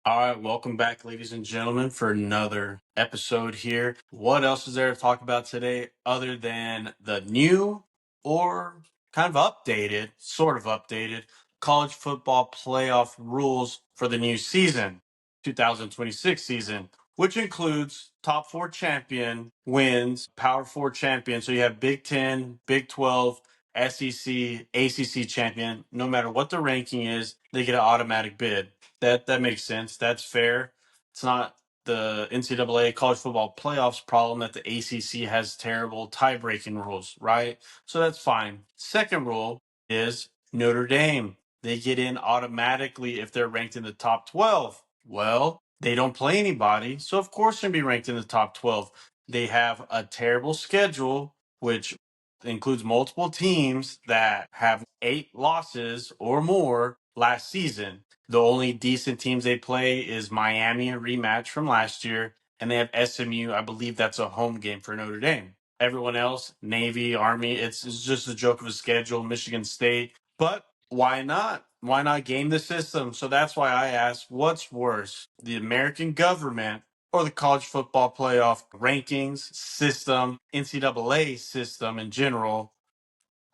All right, welcome back, ladies and gentlemen, for another episode here. What else is there to talk about today other than the new or kind of updated, sort of updated college football playoff rules for the new season, 2026 season, which includes top four champion wins, power four champion. So you have Big 10, Big 12, SEC, ACC champion. No matter what the ranking is, they get an automatic bid. That makes sense. That's fair. It's not the NCAA college football playoffs problem that the ACC has terrible tie-breaking rules, right? So that's fine. Second rule is Notre Dame. They get in automatically if they're ranked in the top 12. Well, they don't play anybody, so of course they're going to be ranked in the top 12. They have a terrible schedule, which includes multiple teams that have 8 losses or more last season. The only decent teams they play is Miami, a rematch from last year, and they have SMU. I believe that's a home game for Notre Dame. Everyone else, Navy, Army, it's just a joke of a schedule, Michigan State. But why not? Why not game the system? So that's why I ask, what's worse, the American government or the college football playoff rankings system, NCAA system in general?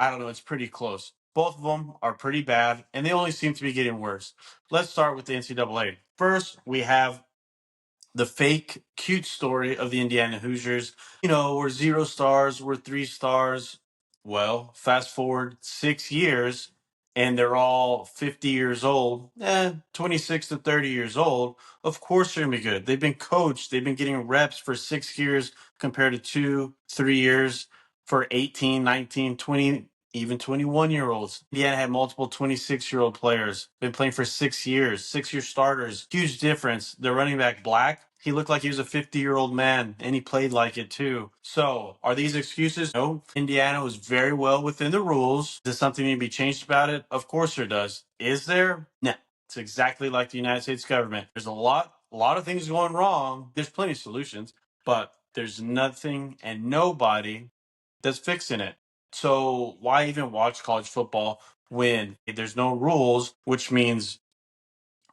I don't know. It's pretty close. Both of them are pretty bad, and they only seem to be getting worse. Let's start with the NCAA. First, we have the fake cute story of the Indiana Hoosiers. We're 0 stars, we're 3 stars. Well, fast forward 6 years, and they're all 50 years old, 26 to 30 years old. Of course, they're going to be good. They've been coached, they've been getting reps for 6 years compared to 2, 3 years for 18, 19, 20, even 21-year-olds. Indiana had multiple 26-year-old players, been playing for 6 years, 6 year starters. Huge difference. The running back Black, he looked like he was a 50-year-old man, and he played like it too. So, are these excuses? No. Indiana was very well within the rules. Does something need to be changed about it? Of course there does. Is there? No. It's exactly like the United States government. There's a lot of things going wrong. There's plenty of solutions, but there's nothing and nobody that's fixing it. So why even watch college football when there's no rules, which means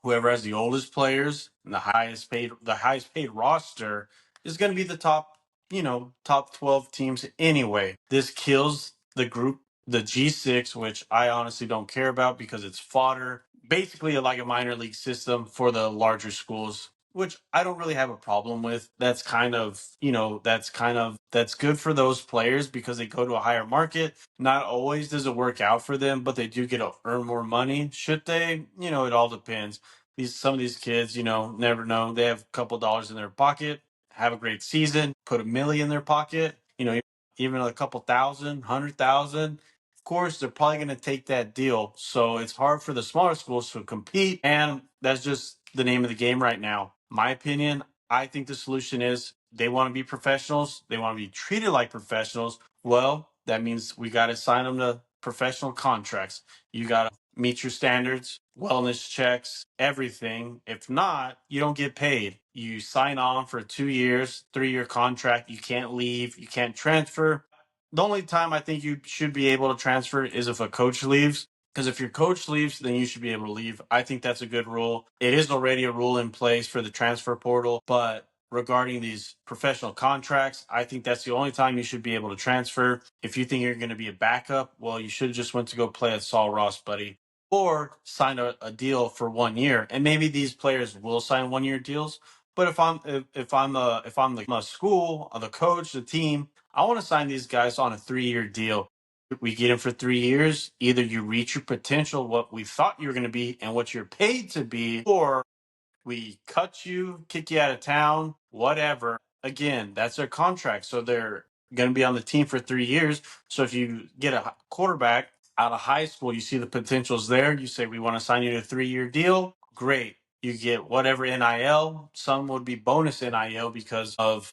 whoever has the oldest players and the highest paid roster is going to be the top 12 teams anyway. This kills the group, the G6, which I honestly don't care about because it's fodder. Basically like a minor league system for the larger schools, which I don't really have a problem with. That's good for those players because they go to a higher market. Not always does it work out for them, but they do get to earn more money. Should they? It all depends. Some of these kids, never know. They have a couple dollars in their pocket, have a great season, put $1 million in their pocket, even a couple thousand, 100,000. Of course, they're probably going to take that deal. So it's hard for the smaller schools to compete. And that's just the name of the game right now. My opinion, I think the solution is they want to be professionals. They want to be treated like professionals. Well, that means we got to sign them to professional contracts. You got to meet your standards, wellness checks, everything. If not, you don't get paid. You sign on for 2 years, 3 year contract. You can't leave, you can't transfer. The only time I think you should be able to transfer is if a coach leaves. Because if your coach leaves, then you should be able to leave. I think that's a good rule. It is already a rule in place for the transfer portal, but regarding these professional contracts, I think that's the only time you should be able to transfer. If you think you're going to be a backup, well, you should have just went to go play at Saul Ross, buddy, or sign a deal for 1 year. And maybe these players will sign 1 year deals. But if I'm the school, the coach, the team, I want to sign these guys on a 3 year deal. We get them for 3 years. Either you reach your potential, what we thought you were going to be, and what you're paid to be, or we cut you, kick you out of town, whatever. Again, that's their contract. So they're going to be on the team for 3 years. So if you get a quarterback out of high school, you see the potential's there. You say, we want to sign you to a 3 year deal. Great. You get whatever NIL. Some would be bonus NIL because of,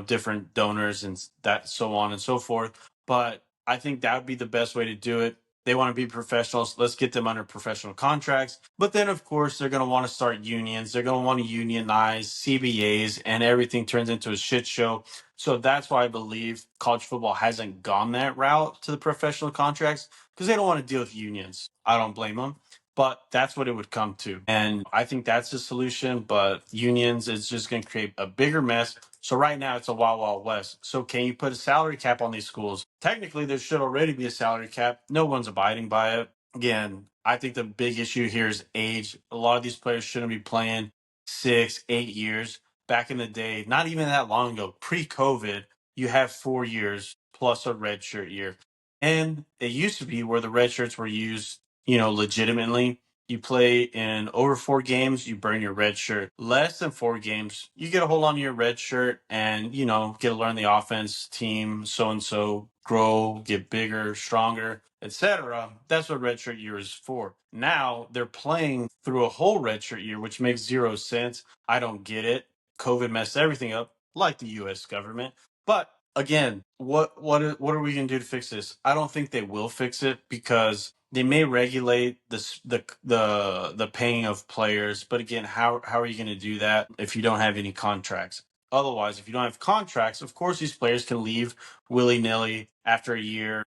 different donors and that, so on and so forth. But I think that would be the best way to do it. They want to be professionals. Let's get them under professional contracts. But then, of course, they're going to want to start unions. They're going to want to unionize CBAs, and everything turns into a shit show. So that's why I believe college football hasn't gone that route to the professional contracts, because they don't want to deal with unions. I don't blame them. but that's what it would come to. And I think that's the solution, but unions is just going to create a bigger mess. So right now it's a wild, wild west. So can you put a salary cap on these schools? Technically, there should already be a salary cap. No one's abiding by it. Again, I think the big issue here is age. A lot of these players shouldn't be playing 6, 8 years. Back in the day, not even that long ago, pre-COVID, you have 4 years plus a red shirt year. And it used to be where the red shirts were used, legitimately. You play in over 4 games, you burn your red shirt. Less than 4 games, you get a hold on your red shirt and, get to learn the offense, team, so and so, grow, get bigger, stronger, etc. That's what red shirt year is for. Now they're playing through a whole red shirt year, which makes zero sense. I don't get it. COVID messed everything up, like the US government. But again, what are we going to do to fix this? I don't think they will fix it because they may regulate the paying of players, but again, how are you going to do that if you don't have any contracts? Otherwise, if you don't have contracts, of course these players can leave willy-nilly after a year,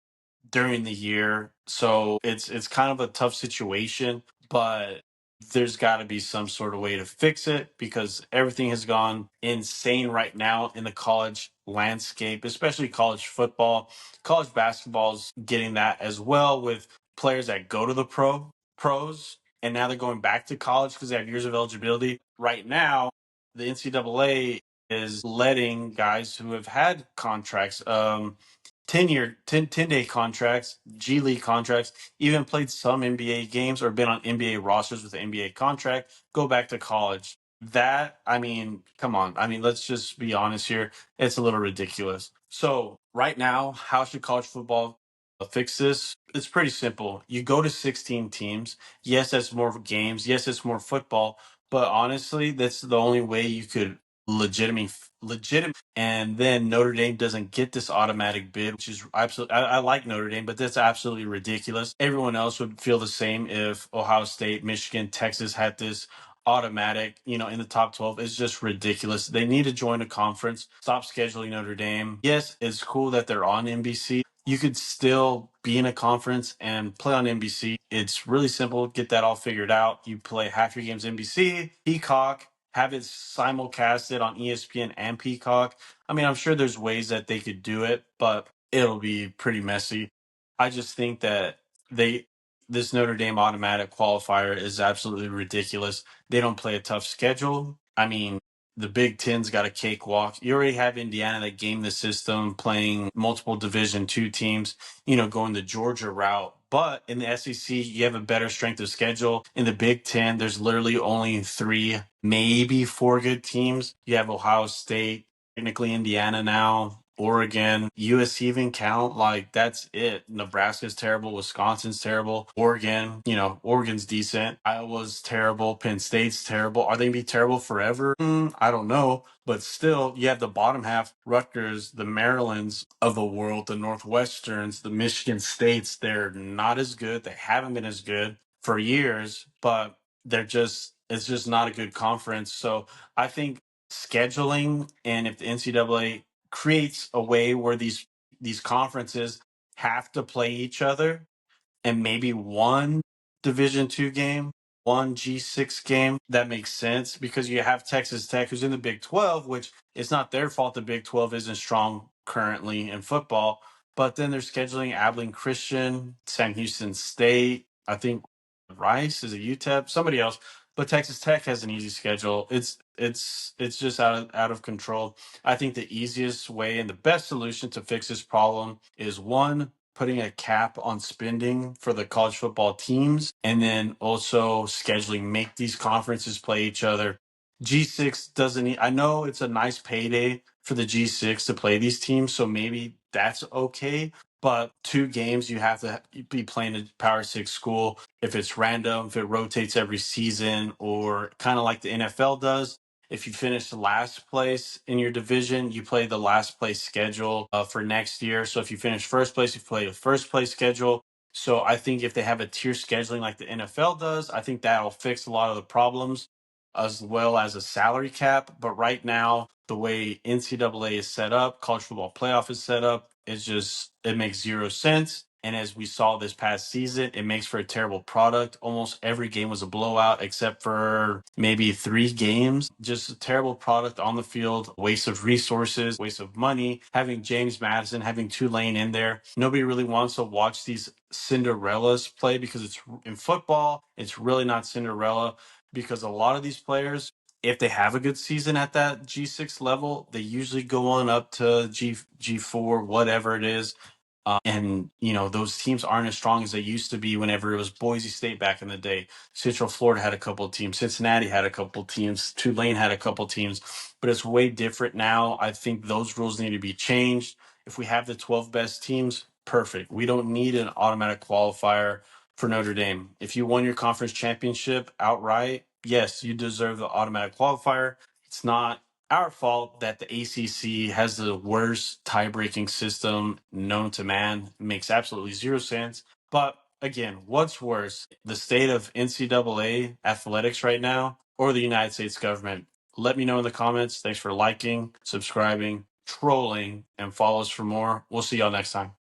during the year. So it's kind of a tough situation, but there's got to be some sort of way to fix it because everything has gone insane right now in the college landscape, especially college football. College basketball's getting that as well with players that go to the pros and now they're going back to college because they have years of eligibility. Right now, the NCAA is letting guys who have had contracts 10-day contracts, G League contracts, even played some NBA games or been on NBA rosters with an NBA contract, go back to college. That, I mean, come on. I mean, let's just be honest here. It's a little ridiculous. So, right now, how should college football fix this? It's pretty simple. You go to 16 teams. Yes, that's more games. Yes, it's more football. But honestly, that's the only way you could legitimate. And then Notre Dame doesn't get this automatic bid, which is absolutely, I like Notre Dame, but that's absolutely ridiculous. Everyone else would feel the same if Ohio State, Michigan, Texas had this automatic, in the top 12. It's just ridiculous. They need to join a conference, stop scheduling Notre Dame. Yes, it's cool that they're on NBC. You could still be in a conference and play on NBC. It's really simple. Get that all figured out. You play half your games NBC, Peacock, have it simulcasted on ESPN and Peacock. I mean, I'm sure there's ways that they could do it, but it'll be pretty messy. I just think that they this Notre Dame automatic qualifier is absolutely ridiculous. They don't play a tough schedule. I mean, the Big Ten's got a cakewalk. You already have Indiana that game the system, playing multiple Division two teams, going the Georgia route. But in the SEC, you have a better strength of schedule. In the Big Ten, there's literally only three, maybe four good teams. You have Ohio State, technically Indiana now, Oregon, USC even count. Like that's it. Nebraska's terrible. Wisconsin's terrible. Oregon, Oregon's decent. Iowa's terrible. Penn State's terrible. Are they gonna be terrible forever? I don't know. But still, you have the bottom half, Rutgers, the Marylands of the world, the Northwesterns, the Michigan States. They're not as good. They haven't been as good for years, but it's just not a good conference. So I think scheduling, and if the NCAA creates a way where these conferences have to play each other and maybe one Division two game, one G6 game, that makes sense because you have Texas Tech who's in the Big 12, which it's not their fault the Big 12 isn't strong currently in football. But then they're scheduling Abilene Christian, Sam Houston State, I think Rice is a UTEP, somebody else. But Texas Tech has an easy schedule. It's just out of control. I think the easiest way and the best solution to fix this problem is one, putting a cap on spending for the college football teams, and then also scheduling, make these conferences play each other. G6 doesn't need, I know it's a nice payday for the G6 to play these teams, so maybe that's okay. But 2 games, you have to be playing a Power Six school. If it's random, if it rotates every season, or kind of like the NFL does, if you finish last place in your division, you play the last place schedule for next year. So if you finish first place, you play the first place schedule. So I think if they have a tier scheduling like the NFL does, I think that'll fix a lot of the problems as well as a salary cap. But right now, the way NCAA is set up, college football playoff is set up, it makes zero sense. And as we saw this past season, it makes for a terrible product. Almost every game was a blowout except for maybe 3 games. Just a terrible product on the field, waste of resources, waste of money. Having James Madison, having Tulane in there. Nobody really wants to watch these Cinderellas play because it's in football, it's really not Cinderella because a lot of these players, if they have a good season at that G6 level, they usually go on up to G4, whatever it is. And those teams aren't as strong as they used to be whenever it was Boise State back in the day. Central Florida had a couple of teams. Cincinnati had a couple of teams. Tulane had a couple of teams. But it's way different now. I think those rules need to be changed. If we have the 12 best teams, perfect. We don't need an automatic qualifier for Notre Dame. If you won your conference championship outright, yes, you deserve the automatic qualifier. It's not our fault that the ACC has the worst tie-breaking system known to man. It makes absolutely zero sense. But again, what's worse, the state of NCAA athletics right now or the United States government? Let me know in the comments. Thanks for liking, subscribing, trolling, and follow us for more. We'll see y'all next time.